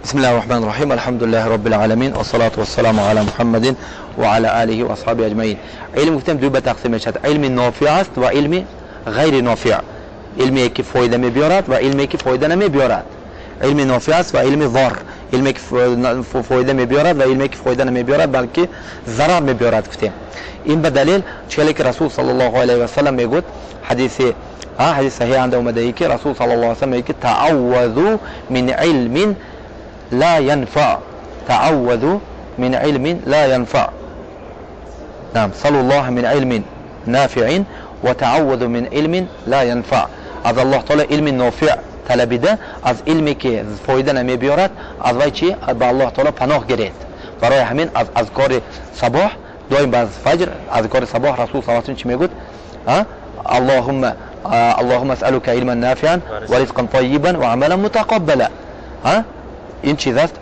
بسم الله الرحمن الرحيم. الحمد لله رب العالمين والصلاة والسلام على محمد وعلى آله وأصحابه أجمعين. علم گفتم دو به تقسیم شد، علم نافع است و علم غیر نافع. علمی که فایده می‌بیارد و علمی که فایده نمی‌بیارد. علم نافع است و علم ضار، علمی که فایده می‌بیارد و علمی که فایده نمی‌بیارد بلکه ضرر می‌بیارد. گفتیم این به دلیل چیزی که رسول صلی الله علیه و سلم میگوید، حدیث صحیح اند اومده ای که رسول صلی الله علیه و سلم میگه تعوذوا من علم لا ينفع، تعوذوا من علم لا ينفع. نعم، صلوا الله من علم نافع و تعوذوا من علم لا ينفع. از الله تعالی علم نافع طلبیده، از علمی که فایده نمیبیارد از وی چی؟ به الله تعالی پناه گیرید. برای همین از اذکار صباح دائم بعد فجر اذکار صباح رسول صلی الله علیه و سلم چی میگوید؟ اللهم اسألك علما نافعا ورزقا طيبا وعملا متقبلا. این چیز است؟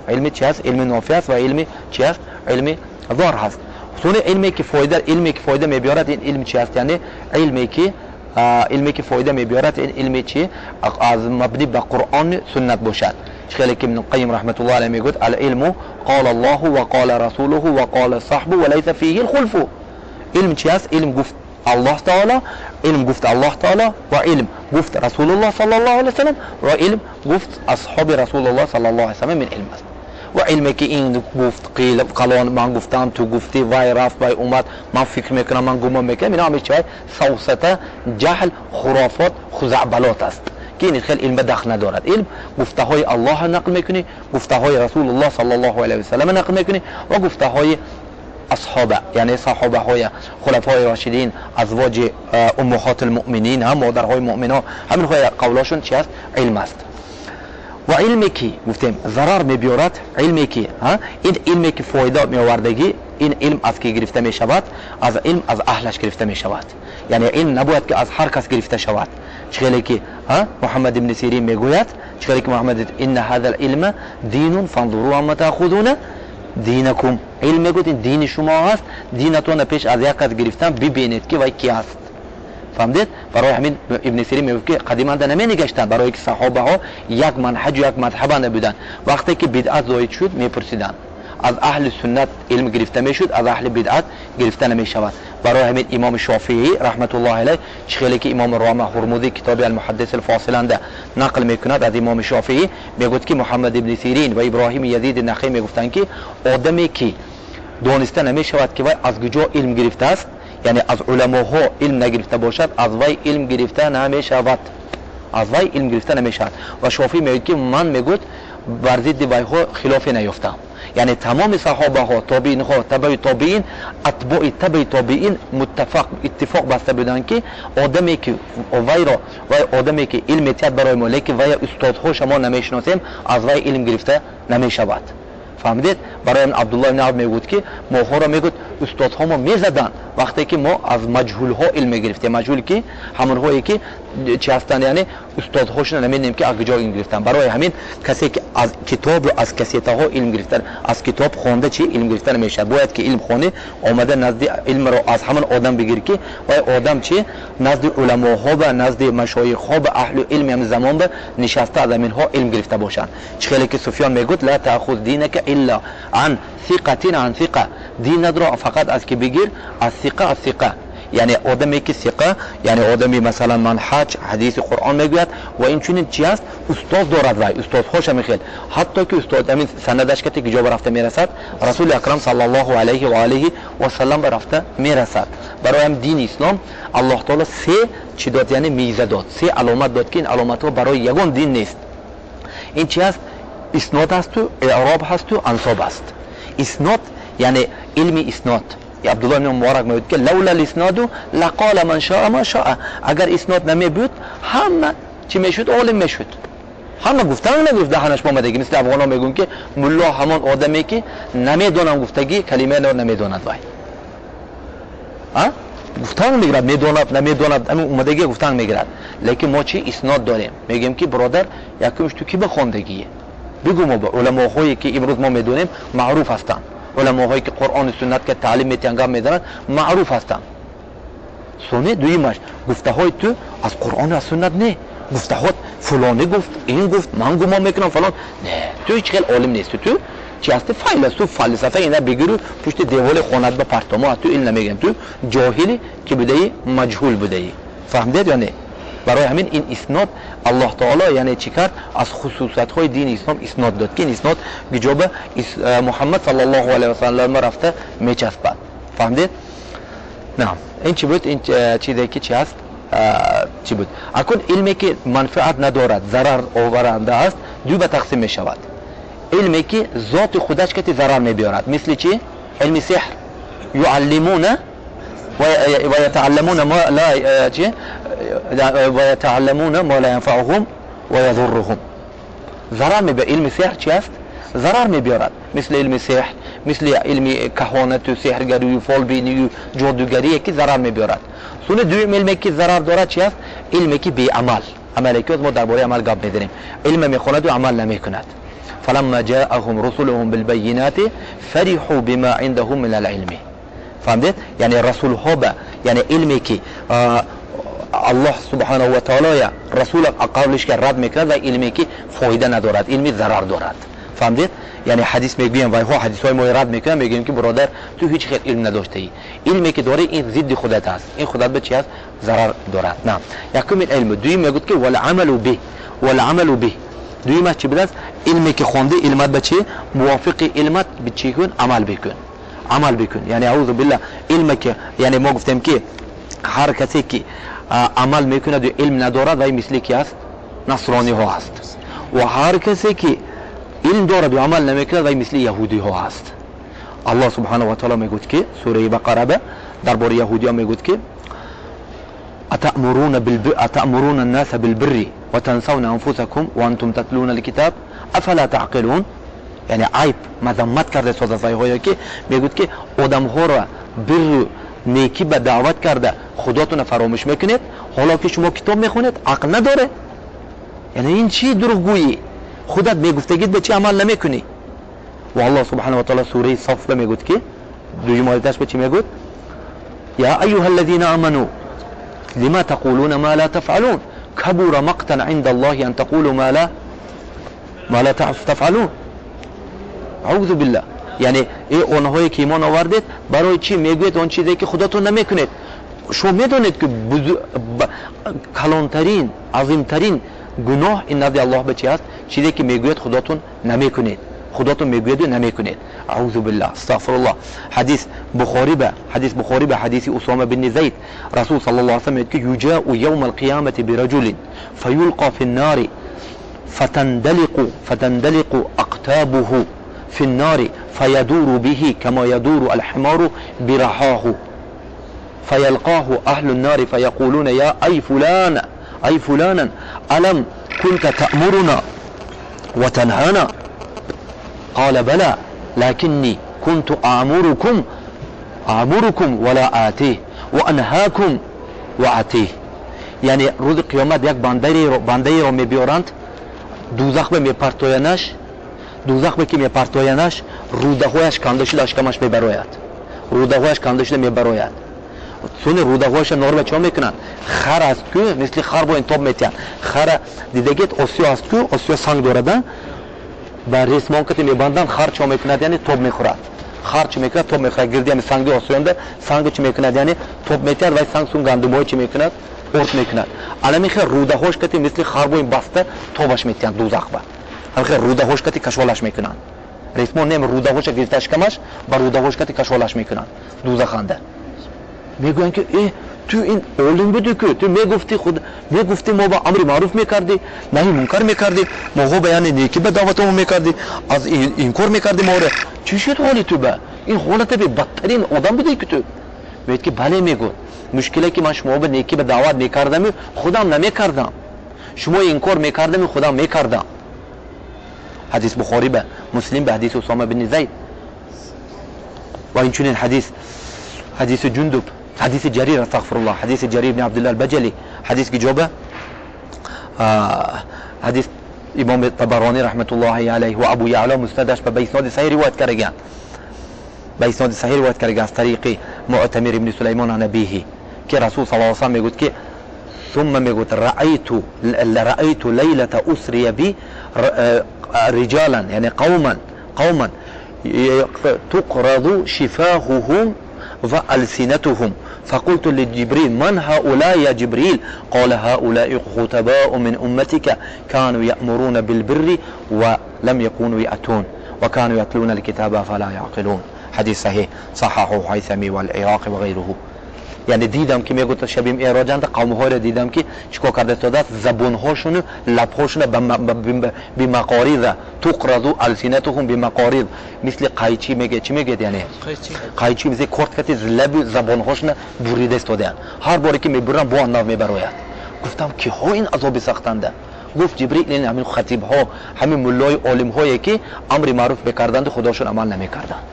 علم چی است؟ علم نافع است و علم چی است؟ علم ضار هست. خصوصا علمی که فایده میبیارد این علم چی است؟ یعنی علمی که فایده میبیارد این علمی چی؟ از مبنی به قرآن سنت باشد. خیلی که ابن القیم رحمت الله علیه میگوید العلم قال الله و قال رسوله و قال صحبه و لیس فیه الخلف. علم چی است؟ علم گفت الله تعالی، علم گفت الله تعالی و علم گفت رسول الله صلی الله علیه و سلم و علم گفت اصحاب رسول الله صلی الله علیه و سلم من علم است. و علمی که این گفت قیل قلان من گفتم تو گفتی وای رفت وای اومد من فکر میکنم من گمان میکنم، اینا همه چیه؟ سوسته، جهل، خرافات، خزعبلات است که این خیلی علم دخل ندارد. علم گفته های الله نقل میکنی، گفته های رسول الله صلی الله علیه و سلم نقل میکنی و گفته های اصحابه، یعنی صحابه های خلفای راشدین، ازواج امهات المؤمنین، هم مادرهای مؤمنان، همین های قولاشون چی است؟ علم است. و علمی که گفتیم ضرر میبیارد، علمی که این علمی که فایده میآوردگی، این علم از کی گرفته می شود؟ از علم از اهلش گرفته می شود. یعنی علم نباید که از هر کس گرفته شود. چخیلی که محمد ابن سیرین میگوید، چخیلی که محمد ان هذا العلم دین فانظروا عما تاخذون دینکم، علم میگوید این دین شما هست، دینتون پیش از یک کس گرفتن ببینید که وای کی است. فهمدید؟ برای همین ابن سیرین میگه که قدیما نمیگشتن، برای که صحابه ها یک منهج و یک مذهب نبودن. وقتی که بدعت زاید شد میپرسیدن، از اهل سنت علم گرفته میشد، از اهل بدعت گرفته نمیشود. برای همین امام شافعی رحمت الله علیه خیلی که امام رامه هرمزی کتاب المحدث الفاصل نقل میکند از امام شافعی، میگوید که محمد ابن سیرین و ابراهیم یزید نخعی میگفتن که آدمی که دانسته نمیشود که وای از کجا علم گرفته است، یعنی از علماها علم نگرفته باشد، از وی علم گرفته نمیشود، از وی علم گرفته نمیشود. و شافعی میگوید که من میگوید بر ضد وی ها خلافی نیافتم، یعنی تمام صحابه ها، تابعین ها، تبع تابعین، اتباع تبع تابعین اتفاق بسته بودند که آدمی که وی را و آدمی که علم میتید برای ما لیکن وی استادها شما نمیشناسیم از وی علم گرفته نمیشود. فهمیدید؟ برای عبدالله بن عمر میگوید که ما ها را میگوید استادها ما میزدن وقتی که ما از مجهول ها علم گرفتیم. مجهول که همون هایی که چی هستند، یعنی استادهاشون نمیدونیم که از کجا علم گرفتن. برای همین کسی که از کتاب و از کسیته ها علم گرفتن، از کتاب خوانده چی علم گرفتن نمیشه. باید که علم خونه آمده نزد علم را از همون آدم بگیری که و آدم چی نزد علما ها و نزد مشایخ ها و اهل علم هم زمان به نشسته از همین ها علم گرفته باشند. خیلی که سفیان میگوید لا تأخذ دینک الا عن ثقة عن ثقة، دین نداره فقط از که بگیر از ثقه. یعنی آدمی که ثقه، یعنی آدمی مثلا منهج حدیث قرآن میگوید و این چنین چی است؟ استاد دارد وای، استاد هاش میخواد، حتی که استاد همین سندش که کجا رفته میرسد؟ رسول اکرم صلی الله علیه و آله و سلم رفته میرسد. برای هم دین اسلام الله تعالی سه چی داد، یعنی میزه داد، سه علامت داد که این علامت ها برای یگان دین نیست. این چی است؟ اسناد است و اعراب هست و انساب است. اسناد یعنی علم اسناد. عبدالله بن مبارک میگوید که لولا الاسناد لقال من شاء ما شاء، اگر اسناد نمیبود همه چی میشد؟ عالم میشد. همه گفتن نگفت دهنش آمدگی، مثل افغانا میگن که ملا همان آدمی که نمیدونم گفتگی کلمه رو نمیدوند وای. گفتن میگرد، نمیدوند همین اومدگی گفتن میگرد. لیکن ما چی اسناد داریم، میگیم که برادر یکمش تو کی بخوندگیه، بگو ما به علماهایی که امروز ما میدونیم معروف هستند، علماهایی که قرآن و سنت که تعلیم میتونن میدونن معروف هستند. سونه دویمش گفته های تو از قرآن و سنت نه، گفته خود فلانی گفت، این گفت، من گمان میکنم فلان. نه، تو هیچ خیلی عالم نیست. تو چی هستی؟ فیلسوف، فلسفه اینا بگیرو پشت دیوار خونت با پرتما، تو این نمیگم. تو جاهلی که بدهی، مجهول بدهی. فهمیدید یا نه؟ برای همین این اسناد الله تعالی یعنی چی کرد؟ از خصوصیت های دین اسلام اسناد داد که این اسناد بجواب محمد صلی الله علیه و سلم رفته میچسبد. فهمیدید؟ نه، این چی بود؟ این چیزی که چی هست؟ چی بود؟ اکنون علمی که منفعت ندارد، ضرر آورنده است، دو به تقسیم می شود. علمی که ذات خودش که ضرر میبیارد، مثل چی؟ علم سحر، یعلمون و یتعلمون ما لا چی؟ و یتعلمون ما لا ينفعهم و یضرهم. ضرر میبیارد. علم سحر چی است؟ ضرر میبیارد. مثل علم سحر، مثل علم کهانت و سحرگری و فالبینی و جادوگری که ضرر میبیارد. سونه دوم علمی که ضرر دارد چی است؟ علمی که بی عمل، عملی که ما درباره عمل گپ می‌زنیم. علم میخواند و عمل نمیکند. فلما جاءهم رسلهم بالبينات فرحوا بما عندهم من العلم. فهمید؟ یعنی رسول ها به یعنی علمی که الله سبحانه و تعالی رسول قولش که رد میکنه و علمی که فایده ندارد، علمی ضرر دارد. فهمید؟ یعنی حدیث میگیم و ها حدیث های ما رد میکنه، میگیم که برادر تو هیچ خیر علم نداشته ای، علمی که داره این ضد خودت است، این خودت به چی است؟ ضرر دارد. نه، یکم علم. دویم میگه که والعمل به، والعمل به. دویم چی بود؟ علمی که خونده علمت به چی؟ موافق علمت به چی کن؟ عمل بکن، عمل بکن. یعنی اعوذ بالله علم که یعنی ما گفتیم که هر کسی که عمل میکنه و علم ندارد و مثل کی است؟ نصرانی ها است. و هر کسی که علم دارد و عمل نمیکنه و مثل یهودی ها است. الله سبحانه و تعالی میگوید که سوره بقره درباره یهودی ها میگوید که اتأمرون الناس بالبر وتنسون انفسكم وانتم تتلون الكتاب افلا تعقلون. یعنی عیب مذمت کرده سازهای هایی که میگوید که آدم ها را بر نیکی به دعوت کرده خداتون فراموش میکنید حالا که شما کتاب میخونید عقل نداره. یعنی این چی دروغگویی؟ خودت میگفتگید به چی عمل نمیکنی؟ و الله سبحانه و تعالی سوره صف میگوید که دوم آیتش به چی میگوید؟ یا ایها الذين آمنوا لما تقولون ما لا تفعلون كبر مقتا عند الله ان تقولوا ما لا تفعلون. اعوذ بالله. یعنی اونهایی که ایمان آوردید برای چی میگوید اون چیزی که خودتون نمیکنید؟ شما میدونید که کلانترین عظیمترین گناه این نزد الله به چی است؟ چیزی که میگوید خودتون نمیکنید، خودتون میگوید نمیکنید. اعوذ بالله، استغفر الله. حدیث بخاری به حدیث اسامه بن زید رسول صلی الله علیه و سلم میگه که یجاء یوم القیامه برجل فیلقى في النار فتندلق اقتابه في النار فيدور به كما يدور الحمار برحاه فيلقاه أهل النار فيقولون يا أي فلانا ألم كنت تأمرنا وتنهانا؟ قال بلى لكني كنت آمركم ولا آتيه وأنهاكم وآتيه. یعنی روز قیامت یک بنده رو میبیارند دوزخ به میپرتاینش، دوزخ به که میپرتاینش روده هایش کنده شده اشکمش میبراید، روده هایش کنده شده میبراید. چون روده هایش نور به چه میکنن؟ خر است که مثل خر با انتاب میتین. خر دیدگید آسیا است که آسیا سنگ دارد با ریسمان که میبندن خر چه میکند؟ یعنی توب میخورد. خر چه میکند؟ توب میخورد. گردی هم سنگ آسیانده سنگ چه میکند؟ یعنی توب میتین و سنگ سون گندمای چه میکند؟ ارت میکند. الان میخواد روده هاش که مثل خر با این بسته توبش میتین دوزخ با. همخه روده هاش که کشوالش میکنن. ریسمان نمی روده هاش گرفته اشکمش با روده هاش که کشوالش میکنن دوزخنده. میگوین که تو این علم بودی که تو میگفتی ما با امر معروف میکردی، نهی منکر میکردی، ما ها بیان نیکی به دعوتمون میکردی، از این کار میکردی ما رو. چی شد حالی تو به این حالت به بدترین آدم بودی که تو؟ میگه که بله. میگو مشکلی که من شما به نیکی به دعوت میکردم خودم نمیکردم، شما این کار میکردم خودم میکردم. حدیث بخاری به مسلم به حدیث اسامه بن زید و این چنین حدیث جندب، حدیث جریر استغفر الله، حدیث جریر بن عبدالله البجلی، حدیث کی جوابه حدیث امام طبرانی رحمت الله علیه و ابو یعلا مستدرک به اسناد صحیح روایت کردند. به اسناد صحیح روایت کردند از طریق معتمر ابن سلیمان عن ابیه که رسول صلی الله علیه و سلم میگوید که ثم میگوید رأیت لیلة اسری بی رجالا یعنی قوما تقرض شفاههم وألسنتهم فقلت لجبريل من هؤلاء يا جبريل قال هؤلاء خطباء من أمتك كانوا يأمرون بالبر ولم يكونوا يأتون وكانوا يتلون الكتاب فلا يعقلون. حديث صحيح صححه حيثمي والعراقي وغيره. یعنی دیدم که میگوید شبیم ایراجند قوم ها رو دیدم که چیکار کرده تا دست زبون هاشون لب هاشون به مقارید تقرض السنتهم بمقارید مثل قایچی میگه چی میگه یعنی قایچی مثل کورت کتی لب زبون هاشون بریده استادن هر باری که میبرن با ناو میبروید. گفتم که ها این عذاب سختنده. گفت جبرئیل این همین خطیب ها همین مولای عالم هایی که امر معروف بکردند خداشون عمل نمیکردند.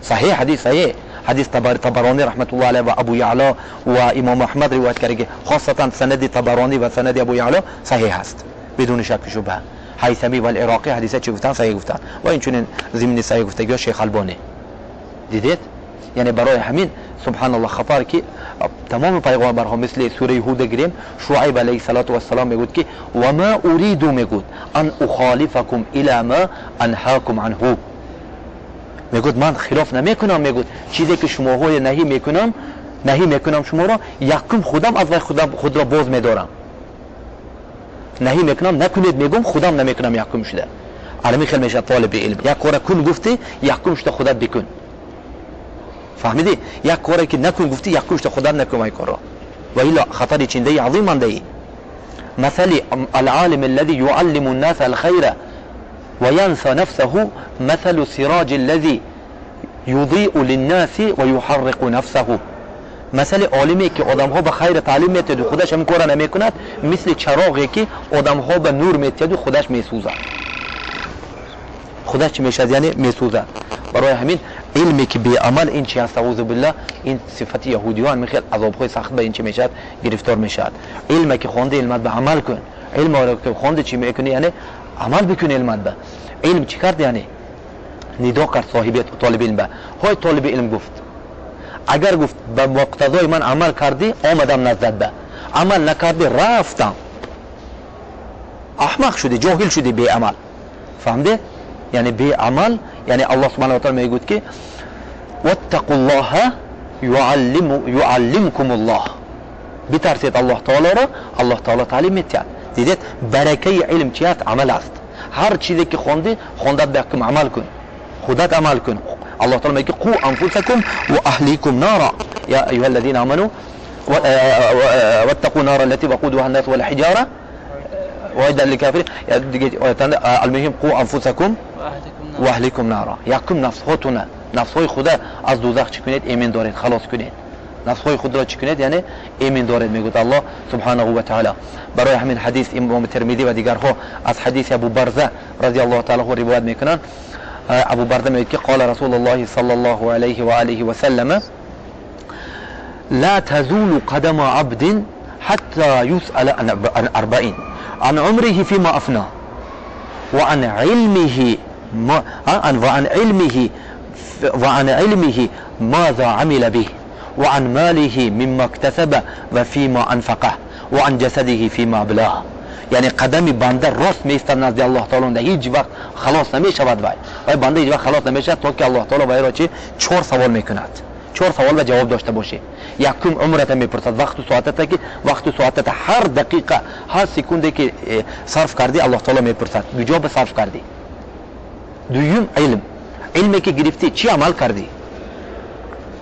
صحیح حدیث صحیح حدیث طبرانی رحمت الله علیه و ابو یعلا و امام احمد روایت کرده خاصتا سند طبرانی و سند ابو یعلا صحیح است بدون شک و شبهه. حیثمی و العراقی حدیثه چی گفتن صحیح گفتن و این چنین ضمن صحیح گفتگی شیخ البانی. دیدید یعنی برای همین سبحان الله خطر که تمام پیغمبرها مثل سوره هود گریم شعیب علیه السلام میگوید که و ما اريد میگوید ان اخالفکم الی ما انهاکم عنه. میگوید من خلاف نمیکنم میگوید چیزی که شما های نهی میکنم شما را یکم خودم از خود را باز میدارم. نهی میکنم نکنید میگم خودم نمیکنم یکم شده. علمی خیلی میشه طالب علم یک کار کن گفتی یکم شده خودت بکن. فهمیدی؟ یک کاری که نکن گفتی یکم شده خودت نکن این کار را و الا خطر چنده عظیم مانده. مثل العالم الذي يعلم الناس الخير وينسى نفسه مثل السراج الذي يضيء للناس ويحرق نفسه. مثل عالمی که آدم ها به خیر تعلیم میتید و خودش هم کار نمیکند مثل چراغی که آدم ها به نور میتید و خودش میسوزد. خودش چی میشد یعنی میسوزد. برای همین علمی که بی عمل این چی هست اعوذ بالله این صفت یهودیان میخواد عذاب های سخت به این چی میشد گرفتار میشد. علمی که خوانده علمت به عمل کن. علم که خوانده چی میکنی یعنی عمل بکنی علمت به. علم چی کرد یعنی ندا کرد صاحبیت طالب علم به های طالب علم گفت اگر گفت به مقتضای من عمل کردی آمدم نزد به عمل نکردی رفتم احمق شدی جاهل شدی بی عمل. فهمده یعنی بی عمل یعنی الله سبحانه و تعالی میگه که واتقوا الله يعلمكم الله بترسید الله تعالی را الله تعالی تعلیم میدهد. دیدید برکه علم چی است؟ عمل است. هر چیزی که خواندت به حکم عمل کن خودت عمل کن. الله تعالی میگه قو انفسکم و اهلیکم نارا یا ایها الذين امنوا واتقوا النار التي وقودها الناس والحجاره وعدا للكافرين. المهم قو انفسکم و اهلیکم نارا یکم نفس های خود از دوزخ چی کنید ایمن دارید خلاص کنید. نفس های خود را چی کنید یعنی ایمن دارید میگوید الله سبحانه و تعالی. برای همین حدیث امام ترمذی و دیگرها از حدیث ابو برزه رضی الله تعالی عنه روایت میکنند. ابو برزه میگه که قال رسول الله صلی الله علیه و آله و سلم لا تزول قدم عبد حتى يسأل عن 40 عن عمره فيما افنى وعن علمه ماذا عمل به وعن ماله مما اكتسب وفيما انفقه وعن جسده فيما ابلاه. یعنی قدم بنده راست میستد نزد الله تعالی در هیچ وقت خلاص نمیشود وای بنده هیچ وقت خلاص نمیشود تا که الله تعالی وای را چه 4 سوال میکند. 4 سوال و جواب داشته باشه. یکم عمرت میپرسد وقت و ساعتت که وقت و ساعتت هر دقیقه هر سکونده که صرف کردی الله تعالی میپرسد کجا به صرف کردی. دوم علمی که گرفتی چی عمل کردی.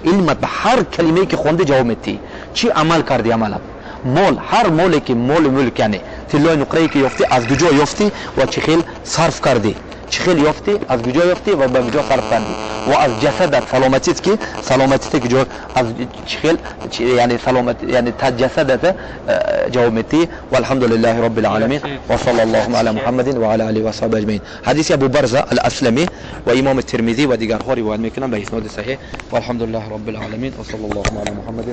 علمت به هر کلمه‌ای که خونده جواب میدی چی عمل کردی. عملت مال هر مالی که ملک یعنی طلای نقره‌ای که یافتی از کجا یافتی و چه خیل صرف کردی چه خیل یافتی از کجا یافتی و به کجا صرف کردی و از جسدت سلامتیت که جو از چه خیل یعنی سلامت یعنی جسدت جواب میدی. والحمد لله رب العالمین و صلی الله علی محمد و علی آله و صحبه اجمعین. حدیث ابو برزه الاسلمی و امام الترمذی و دیگرها روایت میکنن به اسناد صحیح. والحمد لله رب العالمین و صلی الله علی محمد و